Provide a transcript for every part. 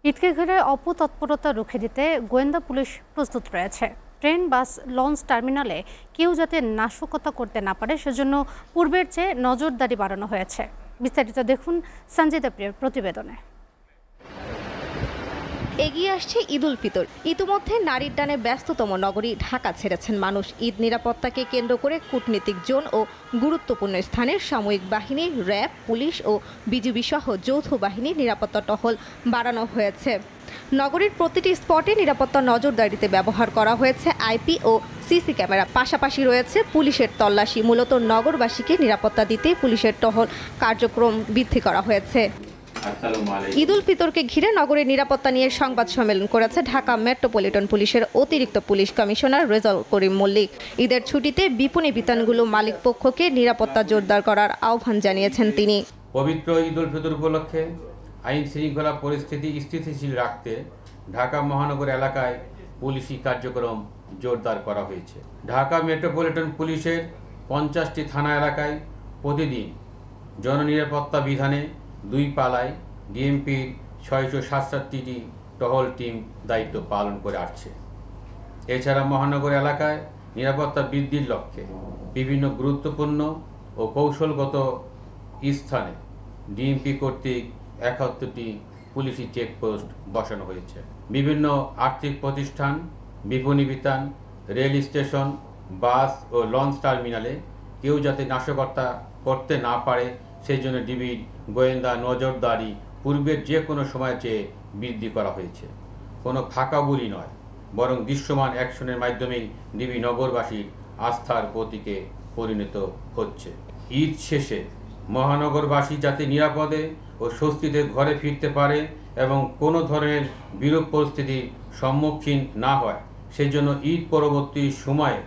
ঈদকে ঘিরে অপতৎপরতা রুখে দিতে গোয়েন্দা পুলিশ প্রস্তুত রয়েছে। ট্রেন, বাস, লঞ্চ টার্মিনালে কেউ যাতে নাশকতা করতে না পারে সেজন্য পূর্বের চেয়ে নজরদারি বাড়ানো হয়েছে। বিস্তারিত দেখুন সঞ্জিতা প্রিয়র প্রতিবেদনে। এগিয়ে আসছে ঈদ উল ফিতর। ইতিমধ্যে নারীর টানে ব্যস্ততম নগরী ঢাকা ছেড়েছেন মানুষ। ঈদ নিরাপত্তাকে কেন্দ্র করে কূটনীতিক জোন ও গুরুত্বপূর্ণ স্থানে সামরিক বাহিনী, র্যাব, পুলিশ ও বিজিবি সহ যৌথ বাহিনীর নিরাপত্তা টহল বাড়ানো হয়েছে। নগরীর প্রতিটি স্পটে নিরাপত্তা নজরদারিতে ব্যবহার করা হয়েছে আইপি ও সিসি ক্যামেরা। পাশাপাশি রয়েছে পুলিশের তল্লাশি। মূলত নগরবাসীকে নিরাপত্তা দিতে পুলিশের টহল কার্যক্রম বৃদ্ধি করা হয়েছে। ঈদ উল ফিতরকে ঘিরে নগরের নিরাপত্তা নিয়ে সংবাদ সম্মেলন করেছে ঢাকা মেট্রোপলিটন পুলিশের অতিরিক্ত পুলিশ কমিশনার রেজাউল করিম মল্লিক। ঈদের ছুটিতে বিপণী বিতানগুলো মালিক পক্ষকে নিরাপত্তা জোরদার করার আহ্বান জানিয়েছেন তিনি। পবিত্র ঈদ উল ফিতর উপলক্ষে আইন শৃঙ্খলা পরিস্থিতি স্থিতিশীল রাখতে ঢাকা মহানগর এলাকায় পুলিশি কার্যক্রম জোরদার করা হয়েছে। ঢাকা মেট্রোপলিটন পুলিশের 50টি থানা এলাকায় প্রতিদিন জননিরাপত্তা বিধানে 2 পালায় ডিএমপির 667টি টহল টিম দায়িত্ব পালন করে আসছে। এছাড়া মহানগর এলাকায় নিরাপত্তা বৃদ্ধির লক্ষ্যে বিভিন্ন গুরুত্বপূর্ণ ও কৌশলগত স্থানে ডিএমপি কর্তৃক 71টি পুলিশি চেকপোস্ট বসানো হয়েছে। বিভিন্ন আর্থিক প্রতিষ্ঠান, বিপণী বিতান, রেল স্টেশন, বাস ও লঞ্চ টার্মিনালে কেউ যাতে নাশকতা করতে না পারে সেই জন্য ডিবির গোয়েন্দা নজরদারি পূর্বের যে কোনো সময়ের চেয়ে বৃদ্ধি করা হয়েছে। কোনো ফাঁকা বুলি নয়, বরং দৃশ্যমান অ্যাকশনের মাধ্যমেই ডিবি নগরবাসীর আস্থার প্রতীকে পরিণত হচ্ছে। ঈদ শেষে মহানগরবাসী যাতে নিরাপদে ও স্বস্তিতে ঘরে ফিরতে পারে এবং কোনো ধরনের বিরূপ পরিস্থিতির সম্মুখীন না হয় সেই জন্য ঈদ পরবর্তী সময়ে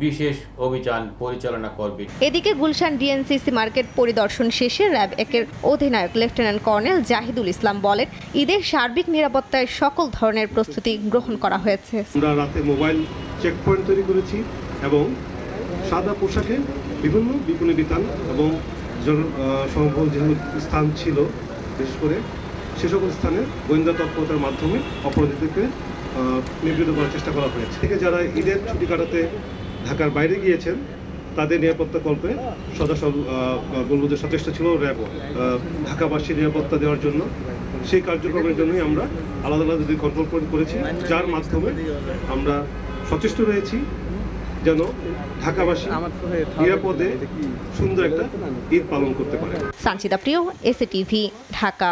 বিশেষ অভিযান পরিচালনা করবে। এদিকে গুলশান ডিএনসিসি মার্কেট পরিদর্শন শেষে র্যাব একের অধিনায়ক লেফটেন্যান্ট কর্নেল জাহিদুল ইসলাম বলেন, ঈদের সার্বিক নিরাপত্তায় সকল ধরনের প্রস্তুতি গ্রহণ করা হয়েছে। আমরা রাতে মোবাইল চেকপয়েন্ট তৈরি করেছি এবং সাদা পোশাকে বিভিন্ন বিপণী বিতান এবং জনসমবল যে স্থান ছিল বিশেষ করে সে সকল স্থানে গোয়েন্দা তৎপরতার মাধ্যমে অপরাধীদেরকে নিবৃত্ত করার চেষ্টা করা হয়েছে। থেকে যারা ঈদের ছুটি কাটাতে ঢাকার বাইরে গিয়েছেন তাদের নিরাপত্তা কল্পে বলবো যে সচেষ্ট ছিল র্যাব ঢাকাবাসীর নিরাপত্তা দেওয়ার জন্য। সেই কার্যক্রমের জন্যই আমরা আলাদা আলাদা কন্ট্রোল পয়েন্ট করেছি, যার মাধ্যমে আমরা সচেষ্ট রয়েছি যেন ঢাকাবাসী নিরাপদে সুন্দর একটা ঈদ পালন করতে পারে। সঞ্জিতা প্রিয়, এসএটিভি, ঢাকা।